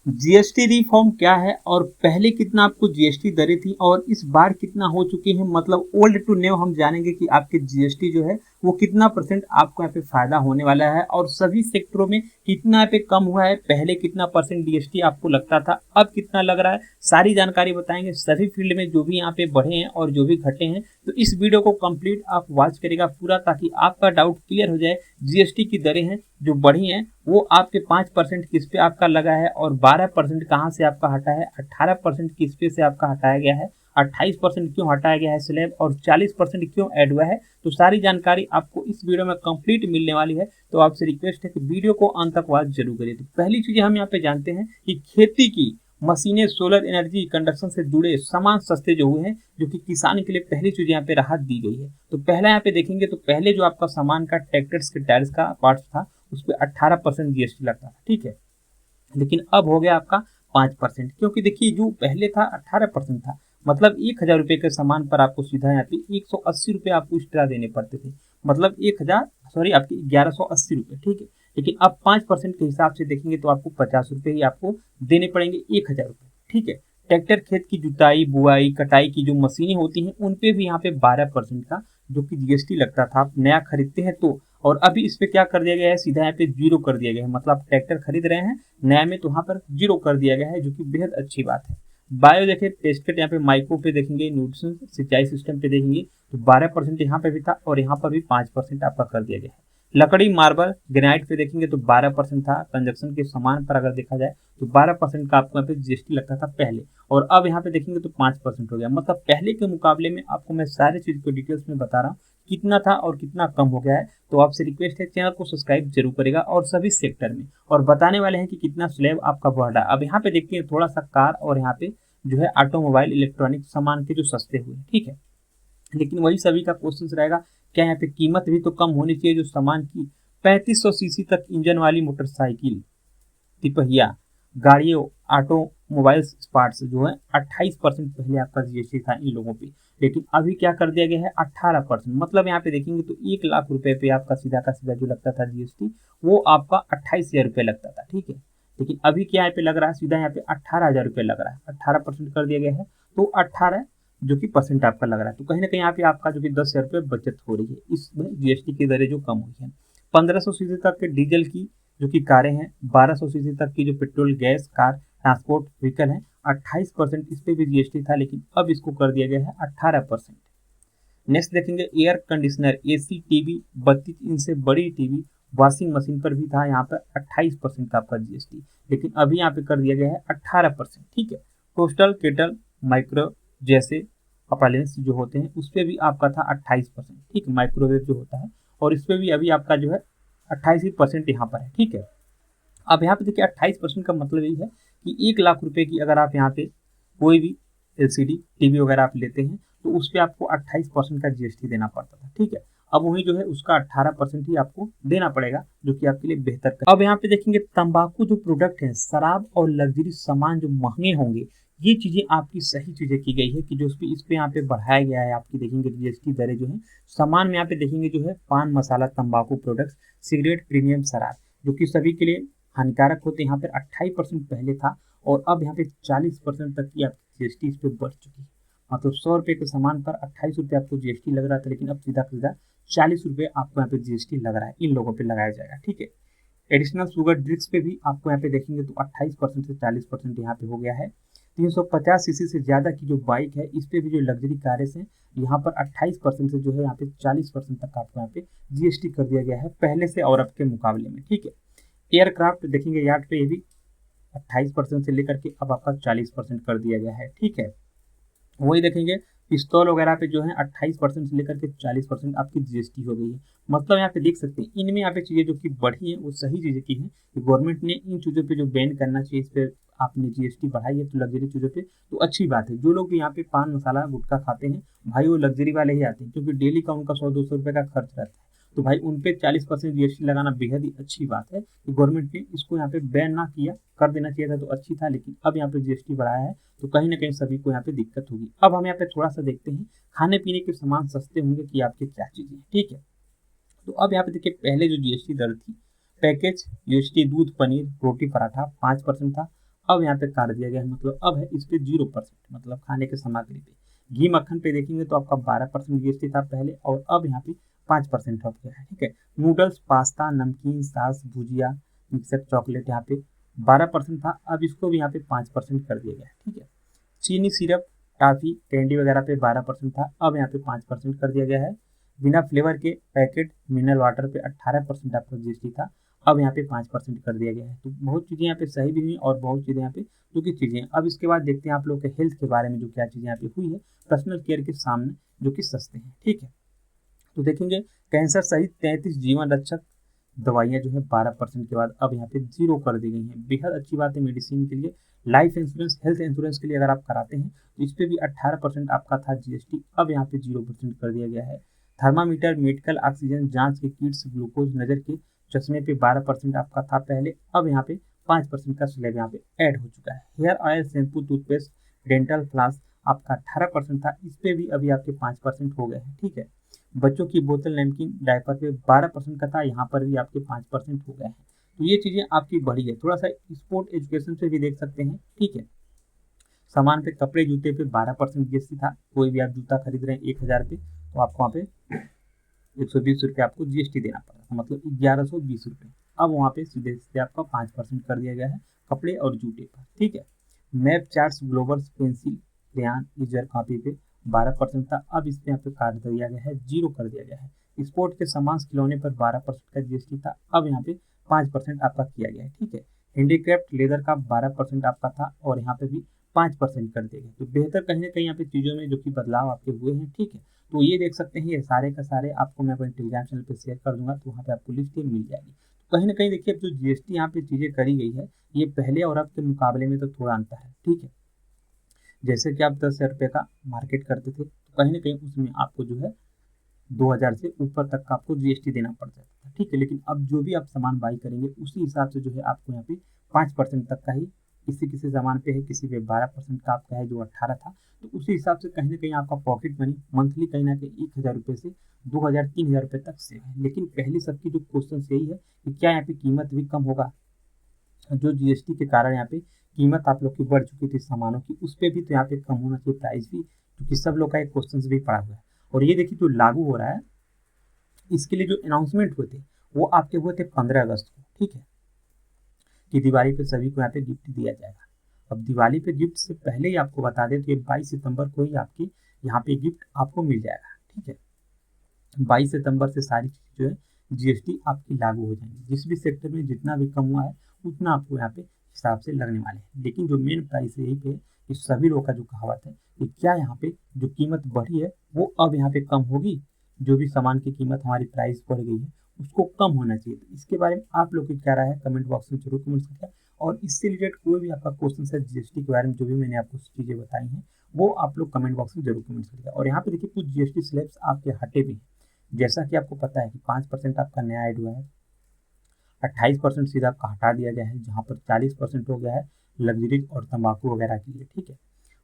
GST reform क्या है और पहले कितना आपको जीएसटी दरें थी और इस बार कितना हो चुकी है, मतलब ओल्ड टू न्यू हम जानेंगे कि आपके जीएसटी जो है वो कितना परसेंट आपको यहाँ पे फायदा होने वाला है और सभी सेक्टरों में कितना यहाँ पे कम हुआ है, पहले कितना परसेंट जीएसटी आपको लगता था, अब कितना लग रहा है, सारी जानकारी बताएंगे। सभी फील्ड में जो भी यहाँ पे बढ़े हैं और जो भी घटे हैं, तो इस वीडियो को कंप्लीट आप वॉच करेगा पूरा, ताकि आपका डाउट क्लियर हो जाए। जीएसटी की दरें हैं जो बढ़ी हैं वो आपके 5% किस पे आपका लगा है और 12% कहाँ से आपका हटा है, 18% किस पे से आपका हटाया गया है, 28% क्यों हटाया गया है स्लैब और 40% क्यों ऐड हुआ है। तो सारी जानकारी आपको इस वीडियो में कंप्लीट मिलने वाली है। तो आपसे रिक्वेस्ट है कि वीडियो को अंत तक वॉच जरूर करिए। तो पहली चीज हम यहाँ पे जानते हैं कि खेती की मशीनें, सोलर एनर्जी, कंडक्शन से जुड़े सामान सस्ते जो हुए हैं, जो कि किसान के लिए पहली चीज यहाँ पे राहत दी गई है। तो पहला यहाँ पे देखेंगे तो पहले जो आपका सामान का ट्रैक्टर्स के टायर्स का पार्ट था उस पर 18% जीएसटी लगता था, ठीक है, लेकिन अब हो गया आपका 5%। क्योंकि देखिए जो पहले था 18% था, मतलब 1,000 रुपए के सामान पर आपको सीधा यहाँ पे 180 रुपए आपको एक्स्ट्रा देने पड़ते थे, मतलब 1,000 सॉरी आपके 1,180 रुपए, ठीक है। लेकिन अब 5% के हिसाब से देखेंगे तो आपको 50 रुपए ही आपको देने पड़ेंगे 1,000 रुपए, ठीक है। ट्रैक्टर खेत की जुताई, बुआई, कटाई की जो मशीनें होती हैं उन पे भी यहाँ पे 12% का जो कि जीएसटी लगता था, आप नया खरीदते हैं तो। और अभी इस पे क्या कर दिया गया है, सीधा यहाँ पे जीरो कर दिया गया है, मतलब आप ट्रैक्टर खरीद रहे हैं नया में तो वहां पर जीरो कर दिया गया है, जो कि बेहद अच्छी बात है। बायो देखें, टेस्टेड यहाँ पे माइक्रो पे देखेंगे, न्यूट्रिशन सिंचाई सिस्टम पे देखेंगे तो 12% यहाँ पे भी था और यहाँ पर भी 5% आपका कर दिया गया है। लकड़ी, मार्बल, ग्रेनाइट पे देखेंगे तो 12% था। कंजक्शन के सामान पर अगर देखा जाए तो 12% का आपको यहाँ पे जीएसटी लगता था पहले, और अब यहाँ पे देखेंगे तो 5% हो गया। मतलब पहले के मुकाबले में आपको मैं सारी चीज को डिटेल्स में बता रहा हूँ कितना था और कितना कम हो गया है। तो आपसे रिक्वेस्ट है चैनल को सब्सक्राइब जरूर करेगा और सभी सेक्टर में, और बताने वाले हैं कि कितना स्लैब आपका बढ़ रहा है। अब यहाँ पे देखते हैं थोड़ा सा कार और यहाँ पे जो है ऑटोमोबाइल, इलेक्ट्रॉनिक सामान के जो सस्ते हुए, ठीक है। लेकिन वही सभी का क्वेश्चन रहेगा, क्या यहाँ पे कीमत भी तो कम होनी चाहिए। जो सामान की 3500 सीसी तक इंजन वाली मोटरसाइकिल, तिपहिया, गाड़ियों, ऑटोमोबाइल्स पार्ट्स जो है 28% पहले आपका जीएसटी था इन लोगों पे, लेकिन अभी क्या कर दिया गया है 18%। मतलब यहाँ पे देखेंगे तो 1,00,000 रुपए पे आपका सीधा का सीधा जो लगता था जीएसटी वो आपका 28,000 रुपए लगता था, ठीक है। लेकिन अभी क्या यहाँ पे लग रहा है, सीधा यहाँ पे 18,000 रुपए लग रहा है, 18% कर दिया गया है। तो 18 जो कि परसेंट आपका लग रहा है, तो कहीं ना कहीं यहाँ पे आपका जो कि 10,000 रुपये बचत हो रही है इसमें जीएसटी की दरें जो कम हुई है। 1500 सीसी तक के डीजल की जो कि कारें हैं, 1200 सीसी तक की जो petrol gas car transport vehicle है, 28% इस पे भी जीएसटी था, लेकिन अब इसको कर दिया गया है 18%। नेक्स्ट देखेंगे air conditioner, AC, TV, 32 inch से बड़ी टीवी, वॉशिंग मशीन पर भी था यहाँ पर 28% का आपका जीएसटी, लेकिन अभी यहाँ पे कर दिया गया है 18%, ठीक है। टोस्टर, केटल, माइक्रो जैसे अप्लायंस जो होते हैं उस पर भी आपका था 28%, ठीक, माइक्रोवेव जो होता है, और इस पर भी अभी आपका जो है 28% यहाँ पर है, ठीक है। अब यहाँ पे देखिए 28% का मतलब यही है कि 1,00,000 रुपए की अगर आप यहाँ पे कोई भी एलसीडी टीवी वगैरह आप लेते हैं तो उस पर आपको 28% का जीएसटी देना पड़ता था, ठीक है। अब वही जो है उसका 18% ही आपको देना पड़ेगा, जो कि आपके लिए बेहतर कर। अब यहाँ पे देखेंगे तंबाकू जो प्रोडक्ट है, शराब और लग्जरी सामान जो महंगे होंगे, ये चीजें आपकी सही चीजें की गई है कि जो इस पे यहाँ पे बढ़ाया गया है। आपकी देखेंगे जीएसटी दरें जो है सामान में यहाँ पे देखेंगे जो है पान मसाला, तंबाकू प्रोडक्ट्स, सिगरेट, प्रीमियम शराब, जो कि सभी के लिए हानिकारक होते हैं। यहाँ पर 28% पहले था और अब यहाँ पे 40% तक की आपकी जीएसटी इस पे बढ़ चुकी है। मतलब 100 रुपए के सामान पर 28 रुपये आपको जीएसटी लग रहा था, लेकिन अब सीधा सीधा 40 रुपये आपको यहाँ पे जीएसटी लग रहा है, इन लोगों पे लगाया जाएगा, ठीक है। एडिशनल शुगर ड्रिंक्स पे भी आपको यहाँ पे देखेंगे तो 28% से 40% यहाँ पे हो गया है। 350 सीसी से ज्यादा की जो बाइक है इस पे भी जो लग्जरी कारें हैं यहाँ पर 28% से जो है यहाँ पे 40% तक आपको यहाँ पे जीएसटी कर दिया गया है पहले से और अब के मुकाबले में, ठीक है। एयरक्राफ्ट देखेंगे यार्ड पे ये भी 28% से लेकर के अब आपका 40% कर दिया गया है, ठीक है। वही देखेंगे पिस्तौल वगैरह पे जो है 28% से लेकर के 40% आपकी जीएसटी हो गई है। मतलब यहाँ पे देख सकते हैं इनमें यहाँ पे चीजें जो कि बढ़ी है वो सही चीजें की है कि गवर्नमेंट ने इन चीजों पे जो बैन करना चाहिए इस पे आपने जीएसटी बढ़ाई है, तो लग्जरी चीजों पे तो अच्छी बात है। जो लोग यहाँ पे पान मसाला गुटखा खाते हैं भाई वो लग्जरी वाले ही आते हैं, क्योंकि डेली का उनका 100-200 रुपए का खर्च रहता है, तो भाई उन पे 40% जीएसटी लगाना बेहद ही अच्छी बात है कि गवर्नमेंट ने इसको यहाँ पे बैन ना किया, कर देना चाहिए था तो अच्छी था, लेकिन अब यहाँ पे जीएसटी बढ़ाया है तो कहीं ना कहीं सभी को यहाँ पे दिक्कत होगी। अब हम यहाँ पे थोड़ा सा देखते हैं खाने पीने के सामान सस्ते होंगे कि आपके क्या चीजें, ठीक है। तो अब यहाँ पे देखिए पहले जो जीएसटी दर थी पैकेज जीएसटी दूध, पनीर, रोटी, पराठा 5% था, अब यहाँ पे काट दिया गया है, मतलब अब है इस पे 0%, मतलब खाने के सामग्री पे। घी मक्खन पे देखेंगे तो आपका 12% जीएसटी था पहले, और अब यहाँ पे 5% हो गया है। ठीक है, नूडल्स, पास्ता, नमकीन, सॉस, भुजिया, मिक्सर, चॉकलेट यहाँ पे 12% था, अब इसको भी यहाँ पे 5% कर दिया गया है। ठीक है, चीनी, सिरप, टॉफी, कैंडी वगैरह पे 12% था, अब यहाँ पे 5% कर दिया गया है। बिना फ्लेवर के पैकेट मिनरल वाटर पे 18% आपका जीएसटी था, अब यहाँ पे 5% कर दिया गया है। तो बहुत चीज़ें यहाँ पे सही भी हुई और बहुत चीज़ें यहाँ पे जो कि चीज़ें। अब इसके बाद देखते हैं आप लोग के हेल्थ के बारे में जो क्या चीज़ें यहाँ पे हुई है पर्सनल केयर के सामने, जो कि सस्ते हैं। ठीक है, तो देखेंगे कैंसर सहित 33 जीवन रक्षक दवाइयाँ जो है 12% के बाद अब यहाँ पे 0 कर दी गई हैं। बेहद अच्छी बात है मेडिसिन के लिए। लाइफ इंश्योरेंस, हेल्थ इंश्योरेंस के लिए अगर आप कराते हैं तो इस पर भी 18% आपका था जीएसटी, अब यहाँ पे 0% कर दिया गया है। थर्मामीटर, मेडिकल ऑक्सीजन जांच के किट्स, ग्लूकोज, नज़र के चश्मे पे 12% आपका था पहले, अब यहाँ पे 5% का स्लैब यहाँ पे ऐड हो चुका है। Hair oil, shampoo, toothpaste, dental floss आपका 18% था, इस पे भी अभी आपके 5% हो गए हैं। ठीक है, बच्चों की बोतल, नैपकिन, डायपर पे 12% का था, यहाँ पर भी आपके 5% हो गए हैं। तो ये चीज़ें आपकी बढ़ी है। थोड़ा सा स्पोर्ट एजुकेशन से भी देख सकते हैं। ठीक है, सामान पे, कपड़े, जूते पे 12% जीएसटी था। कोई भी आप जूता खरीद रहे हैं 1000 पे तो आपको वहाँ पे 120 रुपये आपको जीएसटी देना पड़ेगा, मतलब 1120 रुपये। अब वहाँ पे सीधे सीधे आपका 5% कर दिया गया है कपड़े और जूते पर। ठीक है, map, charts, globals, pencil, crayon, eraser, copy पे 12% था, अब इस पे यहाँ पे काट दिया गया है, 0 कर दिया गया है। स्पोर्ट के सामान, खिलौने पर 12% का जीएसटी था, अब यहाँ पे 5% आपका किया गया है। ठीक है, हैंडीक्राफ्ट, लेदर का 12% आपका था और यहाँ पे भी 5% कर दिया गया। तो बेहतर कहीं ना कहीं यहाँ पे चीज़ों में जो कि बदलाव आपके हुए हैं। ठीक है, तो ये देख सकते हैं, ये सारे का सारे आपको मैं अपने टेलीग्राम चैनल पे शेयर कर दूंगा, तो वहाँ पे आपको लिस्ट मिल जाएगी। तो कहीं ना कहीं देखिए, अब जो जीएसटी यहाँ पे चीज़ें करी गई है, ये पहले और अब के मुकाबले में तो थोड़ा अंतर है। ठीक है, जैसे कि आप 10,000 रुपये का मार्केट करते थे, तो कहीं ना कहीं उसमें आपको जो है 2000 से ऊपर तक का आपको जीएसटी देना पड़ जाता था। ठीक है, लेकिन अब जो भी आप सामान बाई करेंगे उसी हिसाब से जो है आपको यहाँ पे 5% तक का ही, किसी किसी सामान पे है, किसी पे 12% का आपका है, जो 18 था। तो उसी हिसाब से कहीं ना कहीं आपका पॉकेट मनी मंथली कहीं ना कहीं 1000 रुपये से 2000, 3000 रुपये तक सेव है। लेकिन पहली सबकी जो क्वेश्चन यही है कि क्या यहाँ पे कीमत भी कम होगा? जो जीएसटी के कारण यहाँ पे कीमत आप लोग की बढ़ चुकी थी सामानों की, उस पर भी तो यहाँ पे कम होना चाहिए प्राइस भी, क्योंकि सब लोग का एक क्वेश्चन भी पड़ा हुआ है। और ये देखिए जो लागू हो रहा है, इसके लिए जो अनाउंसमेंट हुए थे वो आपके हुए थे 15 अगस्त को। ठीक है, कि दिवाली पे सभी को यहाँ पे गिफ्ट दिया जाएगा। अब दिवाली पे गिफ्ट से पहले ही आपको बता दें तो ये 22 सितंबर को ही आपकी यहाँ पे गिफ्ट आपको मिल जाएगा। ठीक है, 22 सितंबर से सारी चीज़ जो है जीएसटी आपकी लागू हो जाएंगी। जिस भी सेक्टर में जितना भी कम हुआ है उतना आपको यहाँ पे हिसाब से लगने वाले हैं। लेकिन जो मेन प्राइस है यही पे कि सभी लोग का जो कहावत है कि क्या यहाँ पे जो कीमत बढ़ी है वो अब यहाँ पे कम होगी? जो भी सामान की कीमत हमारी प्राइस बढ़ गई है उसको कम होना चाहिए। तो इसके बारे में आप लोग की क्या राय है कमेंट बॉक्स में जरूर कमेंट करिए। और इससे रिलेटेड कोई भी आपका क्वेश्चन है जीएसटी के बारे में, जो भी मैंने आपको चीज़ें बताई हैं वो आप लोग कमेंट बॉक्स में जरूर कमेंट करिएगा। और यहाँ पे देखिए कुछ जीएसटी स्लैब्स आपके हटे भी हैं। जैसा कि आपको पता है कि 5% आपका नया ऐड हुआ है, 28% सीधा आपका हटा दिया गया है, जहाँ पर 40% हो गया है लग्जरीज और तंबाकू वगैरह के लिए। ठीक है,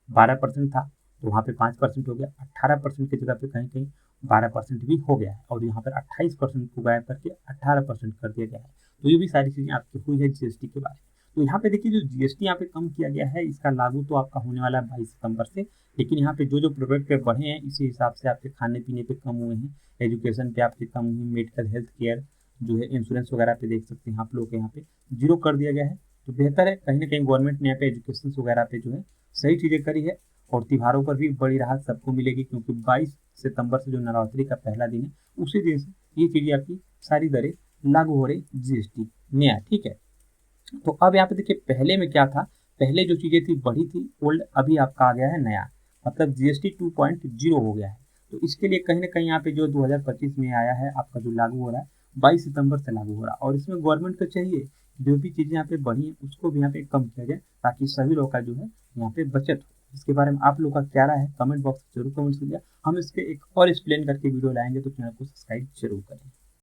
12% था तो वहाँ पे 5% हो गया, 18% की जगह पे कहीं कहीं 12% भी हो गया है, और यहाँ पर 28% को गायब करके 18% कर दिया गया है। तो ये भी सारी चीज़ें आपकी हुई है जीएसटी के बारे में। तो यहाँ पे देखिए जो जीएसटी यहाँ पे कम किया गया है, इसका लागू तो आपका होने वाला है 22 सितंबर से। लेकिन यहाँ पे जो जो प्रोडक्ट पे बढ़े हैं इसी हिसाब से आपके खाने पीने पे कम हुए हैं, एजुकेशन पे आपके कम हुए, मेडिकल हेल्थ केयर जो है इंश्योरेंस वगैरह पे देख सकते हैं आप लोग के यहाँ पे 0 कर दिया गया है। तो बेहतर है, कहीं ना कहीं गवर्नमेंट ने यहाँ पे एजुकेशन वगैरह पे जो है सही चीज़ें करी है। और त्योहारों पर भी बड़ी राहत सबको मिलेगी, क्योंकि 22 सितंबर से जो नवरात्रि का पहला दिन है उसी दिन से ये चीज़ें आपकी सारी दरें लागू हो रही जीएसटी नया। ठीक है, तो अब यहाँ पे देखिए पहले में क्या था, पहले जो चीज़ें थी बढ़ी थी ओल्ड, अभी आपका आ गया है नया, मतलब जीएसटी 2.0 हो गया है। तो इसके लिए कहीं ना कहीं यहाँ पे जो 2025 में आया है आपका जो लागू हो रहा है 22 सितंबर से लागू हो रहा है। और इसमें गवर्नमेंट को चाहिए जो भी चीज़ें यहाँ पे बढ़ी हैं उसको भी यहाँ पे कम किया जाए, ताकि सभी लोग का जो है यहाँ पे बचत हो। इसके बारे में आप लोग का क्या राय है कमेंट बॉक्स में जरूर कमेंट कीजिए। हम इसके एक और एक्सप्लेन करके वीडियो लाएंगे, तो चैनल को सब्सक्राइब जरूर करें।